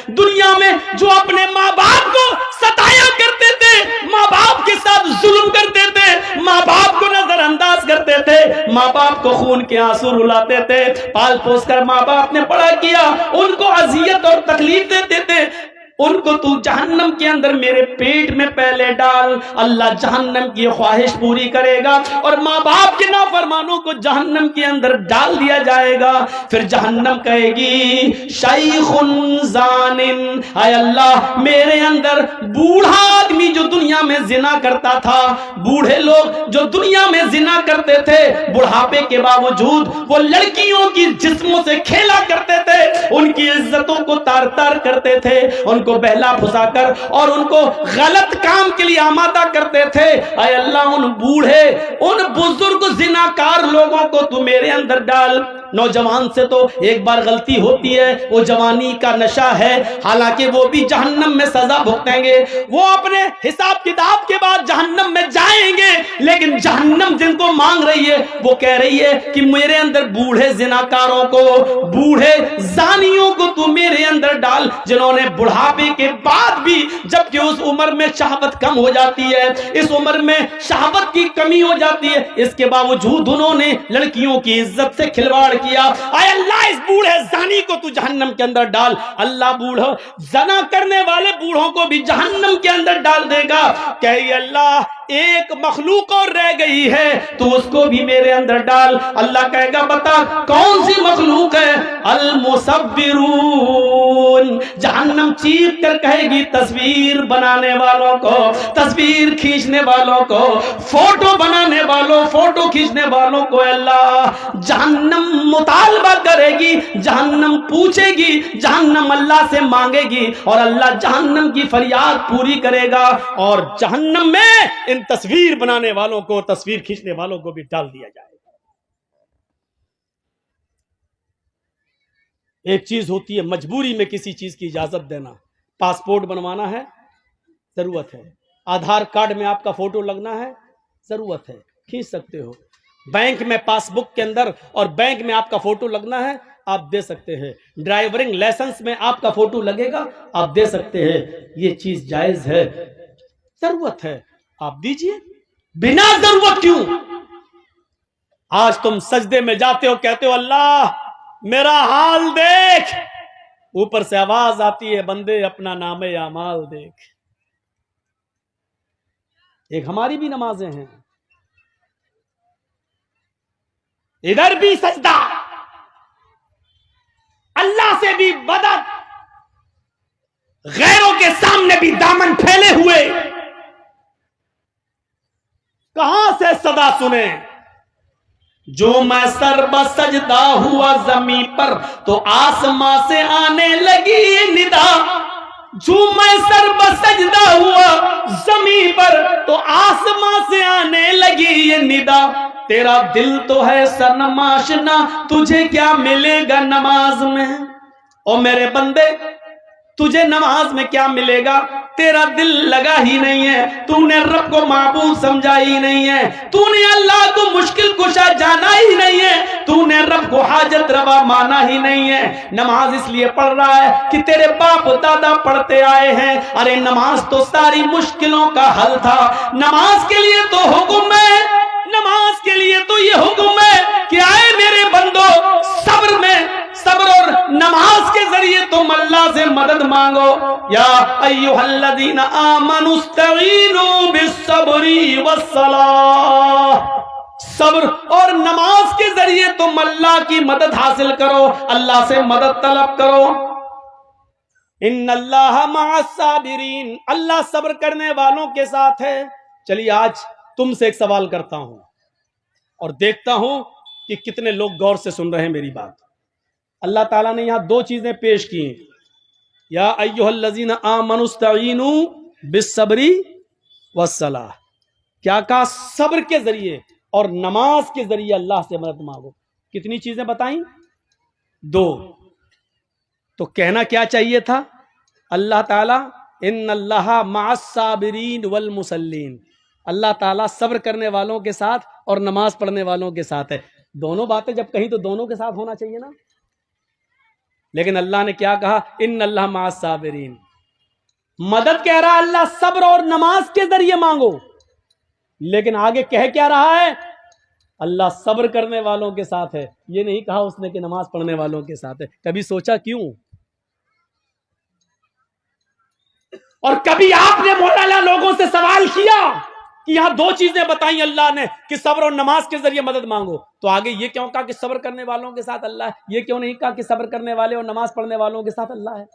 دنیا میں جو اپنے ماں باپ کو ستایا کرتے تھے، ماں باپ کے ساتھ ظلم کرتے تھے، ماں باپ کو نظر انداز کرتے تھے، ماں باپ کو خون کے آنسو رلاتے تھے، پال پوس کر ماں باپ نے بڑا کیا، ان کو اذیت اور تکلیف دیتے تھے، ان کو تو جہنم کے اندر میرے پیٹ میں پہلے ڈال، اللہ جہنم کی خواہش پوری کرے گا، اور ماں باپ کے نافرمانوں کو جہنم کے اندر ڈال دیا جائے گا۔ پھر جہنم کہے گی شیخ زان، اے اللہ میرے اندر بوڑھا آدمی جو دنیا میں زنا کرتا تھا، بوڑھے لوگ جو دنیا میں زنا کرتے تھے، بڑھاپے کے باوجود وہ لڑکیوں کی جسموں سے کھیلا کرتے تھے، ان کی عزتوں کو تار تار کرتے تھے، ان کو بہلا پھسا کر اور ان کو غلط کام کے لیے آمادہ کرتے تھے، اے اللہ ان بوڑھے ان بزرگ زناکار لوگوں کو تو میرے اندر ڈال۔ نوجوان سے تو ایک بار غلطی ہوتی ہے، وہ جوانی کا نشہ ہے، حالانکہ وہ بھی جہنم میں سزا بھگتیں گے، وہ اپنے حساب کتاب کے بعد جہنم میں جائیں گے، لیکن جہنم جن کو مانگ رہی ہے وہ کہہ رہی ہے کہ میرے اندر بوڑھے زناکاروں کو، بوڑھے زانیوں کو تو میرے اندر ڈال، جنہوں نے بڑھاپے کے بعد بھی، جبکہ اس عمر میں شہوت کم ہو جاتی ہے، اس عمر میں شہوت کی کمی ہو جاتی ہے، اس کے باوجود انہوں نے لڑکیوں کی عزت سے کھلواڑ کیا، اے اللہ اس بوڑھے زانی کو تو جہنم کے اندر ڈال۔ اللہ بوڑھا زنا کرنے والے بوڑھوں کو بھی جہنم کے اندر ڈال دے گا، کہ اللہ ایک مخلوق اور رہ گئی ہے تو اس کو بھی میرے اندر ڈال۔ اللہ کہے گا بتا کون سی مخلوق ہے؟ المصورون، جہنم چیخ کر کہے گی تصویر بنانے والوں کو، تصویر کھینچنے والوں کو، فوٹو بنانے والوں، فوٹو کھینچنے والوں کو اللہ جہنم مطالبہ کرے گی، جہنم پوچھے گی، جہنم اللہ سے مانگے گی، اور اللہ جہنم کی فریاد پوری کرے گا، اور جہنم میں ان تصویر بنانے والوں کو، تصویر کھینچنے والوں کو بھی ڈال دیا جائے گا۔ ایک چیز ہوتی ہے مجبوری میں کسی چیز کی اجازت دینا، پاسپورٹ بنوانا ہے ضرورت ہے، آدھار کارڈ میں آپ کا فوٹو لگنا ہے ضرورت ہے، کھینچ سکتے ہو، بینک میں پاس بک کے اندر اور بینک میں آپ کا فوٹو لگنا ہے آپ دے سکتے ہیں، ڈرائیورنگ لائسنس میں آپ کا فوٹو لگے گا آپ دے سکتے ہیں، یہ چیز جائز ہے، ضرورت ہے آپ دیجئے، بنا ضرورت کیوں؟ آج تم سجدے میں جاتے ہو کہتے ہو اللہ میرا حال دیکھ، اوپر سے آواز آتی ہے بندے اپنا نام اعمال دیکھ۔ ایک ہماری بھی نمازیں ہیں، ادھر بھی سجدہ، اللہ سے بھی مدد، غیروں کے سامنے بھی دامن پھیلے ہوئے، کہاں سے صدا سنیں؟ جو میں سر بسجدہ ہوا زمین پر تو آسمان سے آنے لگی یہ ندا، جو میں سر بسجدہ ہوا زمین پر تو آسمان سے آنے لگی یہ ندا، تیرا دل تو ہے سرنماشنا تجھے کیا ملے گا نماز میں، او میرے بندے تجھے نماز میں کیا ملے گا؟ تیرا دل لگا ہی نہیں ہے، تو نے رب کو معبود سمجھا ہی نہیں ہے، تو نے اللہ کو مشکل کشا جانا ہی نہیں ہے، تو نے رب کو حاجت روا مانا ہی نہیں ہے۔ نماز اس لیے پڑھ رہا ہے کہ تیرے باپ دادا پڑھتے آئے ہیں، ارے نماز تو ساری مشکلوں کا حل تھا، نماز کے لیے تو حکم ہے، نماز کے لیے تو یہ حکم ہے کہ آئے میرے بندو صبر میں، صبر اور نماز کے ذریعے تم اللہ سے مدد مانگو، یا ایھا الذین آمنوا استعینوا بالصبر والصلاۃ، صبر اور نماز کے ذریعے تم اللہ کی مدد حاصل کرو، اللہ سے مدد طلب کرو۔ ان اللہ مع الصابرین، اللہ صبر کرنے والوں کے ساتھ ہے۔ چلیے آج تم سے ایک سوال کرتا ہوں اور دیکھتا ہوں کہ کتنے لوگ غور سے سن رہے ہیں میری بات۔ اللہ تعالیٰ نے یہاں دو چیزیں پیش کی ہیں، یا ایھا الذین آمنوا استعینوا بالصبر والصلاۃ، کیا کہا؟ صبر کے ذریعے اور نماز کے ذریعے اللہ سے مدد مانگو۔ کتنی چیزیں بتائیں؟ دو۔ تو کہنا کیا چاہیے تھا؟ اللہ تعالیٰ ان اللہ مع الصابرین والمصلین، اللہ تعالیٰ صبر کرنے والوں کے ساتھ اور نماز پڑھنے والوں کے ساتھ ہے۔ دونوں باتیں جب کہیں تو دونوں کے ساتھ ہونا چاہیے نا۔ لیکن اللہ نے کیا کہا؟ ان اللہ مع الصابرین. مدد کہہ رہا اللہ صبر اور نماز کے ذریعے مانگو، لیکن آگے کہہ کیا رہا ہے؟ اللہ صبر کرنے والوں کے ساتھ ہے. یہ نہیں کہا اس نے کہ نماز پڑھنے والوں کے ساتھ ہے. کبھی سوچا کیوں؟ اور کبھی آپ نے مولانا لوگوں سے سوال کیا کہ یہاں دو چیزیں بتائیں اللہ نے کہ صبر اور نماز کے ذریعے مدد مانگو، تو آگے یہ کیوں کہا کہ صبر کرنے والوں کے ساتھ اللہ ہے؟ یہ کیوں نہیں کہا کہ صبر کرنے والے اور نماز پڑھنے والوں کے ساتھ اللہ ہے؟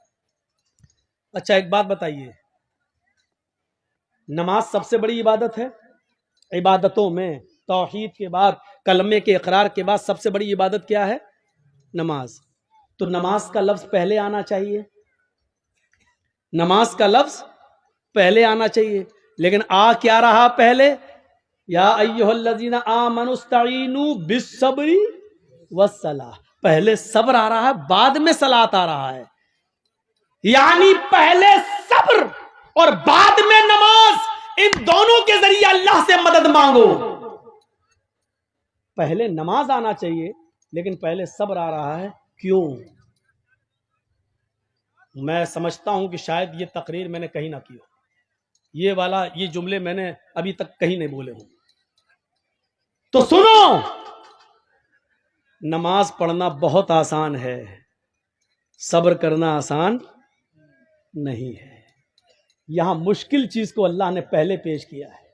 اچھا ایک بات بتائیے، نماز سب سے بڑی عبادت ہے عبادتوں میں، توحید کے بعد، کلمے کے اقرار کے بعد سب سے بڑی عبادت کیا ہے؟ نماز. تو نماز کا لفظ پہلے آنا چاہیے، نماز کا لفظ پہلے آنا چاہیے، لیکن آ کیا رہا پہلے؟ یا ایھا الذین آمنوا استعینوا بالصبر والصلاۃ. پہلے صبر آ رہا ہے، بعد میں صلاۃ آ رہا ہے. یعنی پہلے صبر اور بعد میں نماز، ان دونوں کے ذریعے اللہ سے مدد مانگو. پہلے نماز آنا چاہیے لیکن پہلے صبر آ رہا ہے. کیوں؟ میں سمجھتا ہوں کہ شاید یہ تقریر میں نے کہیں نہ کی ہو، یہ جملے میں نے ابھی تک کہیں نہیں بولے ہوں. تو سنو، نماز پڑھنا بہت آسان ہے، صبر کرنا آسان نہیں ہے. یہاں مشکل چیز کو اللہ نے پہلے پیش کیا ہے.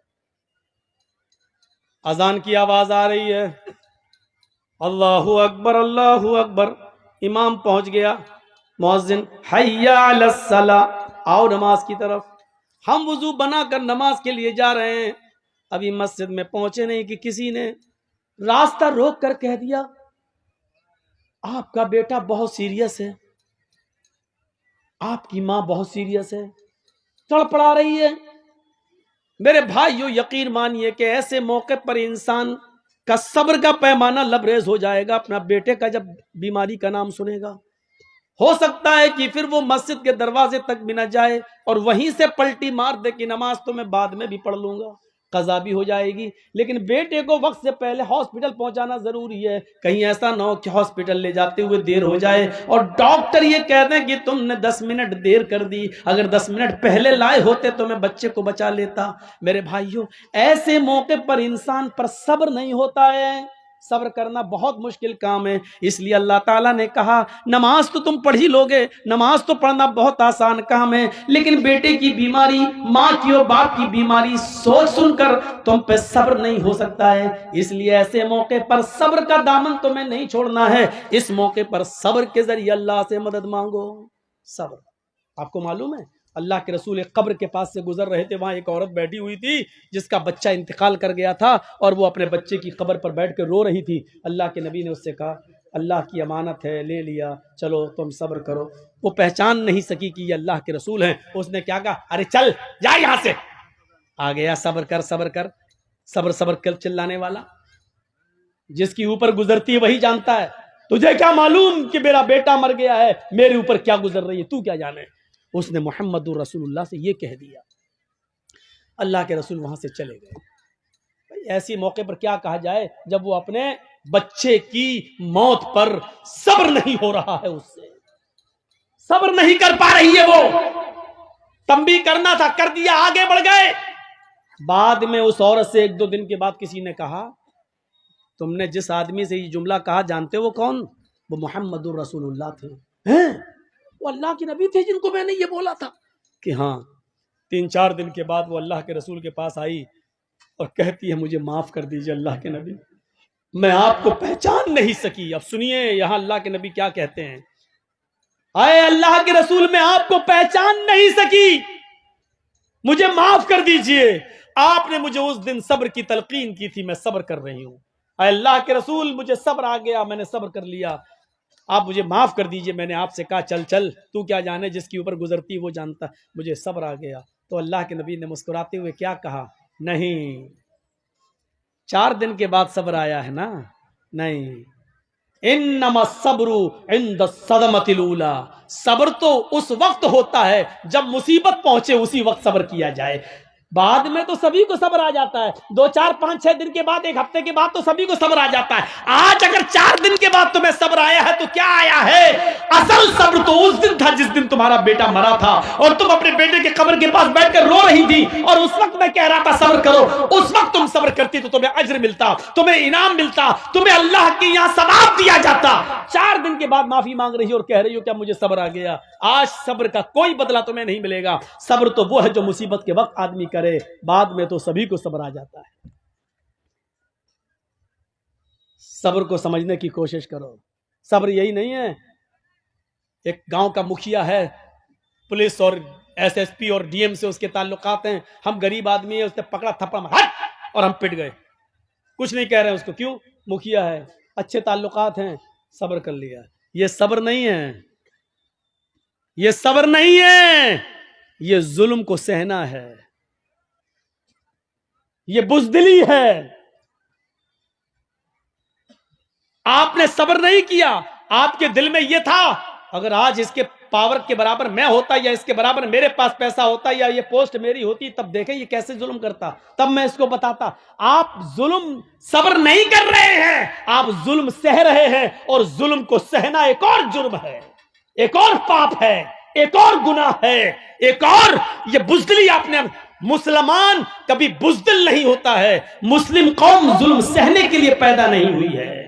اذان کی آواز آ رہی ہے، اللہ اکبر اللہ اکبر، امام پہنچ گیا، مؤذن حی علی الصلاۃ، آؤ نماز کی طرف. ہم وضو بنا کر نماز کے لیے جا رہے ہیں، ابھی مسجد میں پہنچے نہیں کہ کسی نے راستہ روک کر کہہ دیا آپ کا بیٹا بہت سیریس ہے، آپ کی ماں بہت سیریس ہے، تڑپڑا رہی ہے. میرے بھائیو یقین مانیے کہ ایسے موقع پر انسان کا صبر کا پیمانہ لبریز ہو جائے گا اپنا بیٹے کا جب بیماری کا نام سنے گا. ہو سکتا ہے کہ پھر وہ مسجد کے دروازے تک بھی نہ جائے اور وہیں سے پلٹی مار دے کہ نماز تو میں بعد میں بھی پڑھ لوں گا، قضا بھی ہو جائے گی. لیکن بیٹے کو وقت سے پہلے ہاسپٹل پہنچانا ضروری ہے، کہیں ایسا نہ ہو کہ ہاسپٹل لے جاتے ہوئے دیر ہو جائے اور ڈاکٹر یہ کہہ دیں کہ تم نے 10 منٹ دیر کر دی، اگر 10 منٹ پہلے لائے ہوتے تو میں بچے کو بچا لیتا. میرے بھائیوں ایسے موقع پر انسان پر صبر نہیں ہوتا ہے، صبر کرنا بہت مشکل کام ہے. اس لیے اللہ تعالیٰ نے کہا نماز تو تم پڑھ ہی لوگے، نماز تو پڑھنا بہت آسان کام ہے، لیکن بیٹے کی بیماری، ماں کی اور باپ کی بیماری سوچ سن کر تم پہ صبر نہیں ہو سکتا ہے. اس لیے ایسے موقع پر صبر کا دامن تمہیں نہیں چھوڑنا ہے. اس موقع پر صبر کے ذریعے اللہ سے مدد مانگو. صبر. آپ کو معلوم ہے اللہ کے رسول ایک قبر کے پاس سے گزر رہے تھے، وہاں ایک عورت بیٹھی ہوئی تھی جس کا بچہ انتقال کر گیا تھا اور وہ اپنے بچے کی قبر پر بیٹھ کے رو رہی تھی. اللہ کے نبی نے اس سے کہا اللہ کی امانت ہے، لے لیا، چلو تم صبر کرو. وہ پہچان نہیں سکی کہ یہ اللہ کے رسول ہیں. اس نے کیا کہا؟ ارے چل جا یہاں سے. آ گیا صبر کر صبر کر، صبر صبر کر چلانے والا جس کی اوپر گزرتی ہے وہی جانتا ہے. تجھے کیا معلوم کہ میرا بیٹا مر گیا ہے، میرے اوپر کیا گزر رہی ہے، تو کیا جانے. اس نے محمد رسول اللہ سے یہ کہہ دیا. اللہ کے رسول وہاں سے چلے گئے. ایسی موقع پر کیا کہا جائے جب وہ اپنے بچے کی موت پر صبر نہیں ہو رہا ہے، اس سے صبر نہیں کر پا رہی ہے. وہ تنبیہ کرنا تھا، کر دیا، آگے بڑھ گئے. بعد میں اس عورت سے 1-2 دن کے بعد کسی نے کہا تم نے جس آدمی سے یہ جملہ کہا جانتے وہ کون؟ وہ محمد رسول اللہ تھے. وہ اللہ کے نبی تھے جن کو میں نے یہ بولا تھا کہ ہاں. 3-4 دن کے بعد وہ اللہ کے رسول کے پاس آئی اور کہتی ہے مجھے معاف کر دیجئے اللہ کے نبی، میں آپ کو پہچان نہیں سکی. اب سنیے یہاں اللہ کے نبی کیا کہتے ہیں، اے اللہ کے رسول میں آپ کو پہچان نہیں سکی، مجھے معاف کر دیجئے. آپ نے مجھے اس دن صبر کی تلقین کی تھی، میں صبر کر رہی ہوں. اے اللہ کے رسول مجھے صبر آ گیا، میں نے صبر کر لیا، آپ مجھے معاف کر دیجئے. میں نے آپ سے کہا چل چل، تو کیا جانے، جس کی اوپر گزرتی وہ جانتا، مجھے صبر آ گیا. تو اللہ کے نبی نے مسکراتے ہوئے کیا کہا؟ نہیں، 4 دن کے بعد صبر آیا ہے نا. نہیں، انما الصبر عند الصدمۃ الاولی، صبر تو اس وقت ہوتا ہے جب مصیبت پہنچے، اسی وقت صبر کیا جائے. بعد میں تو سبھی کو صبر آ جاتا ہے، 2 4 5 6 دن کے بعد، 1 ہفتے کے بعد تو سبھی کو صبر آ جاتا ہے۔ آج اگر 4 دن کے بعد تمہیں صبر آیا ہے تو کیا آیا ہے؟ اصل صبر تو اس دن تھا جس دن تمہارا بیٹا مرا تھا اور تم اپنے بیٹے کے قبر کے پاس بیٹھ کر رو رہی تھی، اور اس وقت میں کہہ رہا تھا صبر کرو، اس وقت تم صبر کرتی تو تمہیں اجر ملتا، تمہیں انعام ملتا، تمہیں اللہ کے یہاں ثواب دیا جاتا۔ 4 دن کے بعد معافی مانگ رہی ہو اور کہہ رہی ہو کیا مجھے صبر آ گیا؟ آج صبر کا کوئی بدلہ تمہیں نہیں ملے گا۔ صبر تو وہ ہے جو مصیبت کے وقت آدمی کرے، بعد میں تو سبھی کو صبر آ جاتا ہے۔ صبر کو سمجھنے کی کوشش کرو۔ صبر یہی نہیں ہے ایک گاؤں کا مکھیا ہے، پولیس اور ایس ایس پی اور ڈی ایم سے اس کے تعلقات ہیں، ہم غریب آدمی ہیں، اس نے پکڑا تھپڑا ہٹ اور ہم پٹ گئے، کچھ نہیں کہہ رہے ہیں اس کو، کیوں؟ مکھیا ہے، اچھے تعلقات ہیں، صبر کر لیا۔ یہ صبر نہیں ہے، یہ صبر نہیں ہے، یہ ظلم کو سہنا ہے، یہ بزدلی ہے۔ آپ نے صبر نہیں کیا، آپ کے دل میں یہ تھا اگر آج اس کے پاور کے برابر میں ہوتا یا اس کے برابر میرے پاس پیسہ ہوتا یا یہ پوسٹ میری ہوتی، تب دیکھیں یہ کیسے ظلم کرتا، تب میں اس کو بتاتا۔ آپ ظلم صبر نہیں کر رہے ہیں، آپ ظلم سہ رہے ہیں، اور ظلم کو سہنا ایک اور جرم ہے، ایک اور پاپ ہے، ایک اور گناہ ہے، ایک اور یہ بزدلی۔ آپ نے مسلمان کبھی بزدل نہیں ہوتا ہے، مسلم قوم ظلم سہنے کے لیے پیدا نہیں ہوئی ہے۔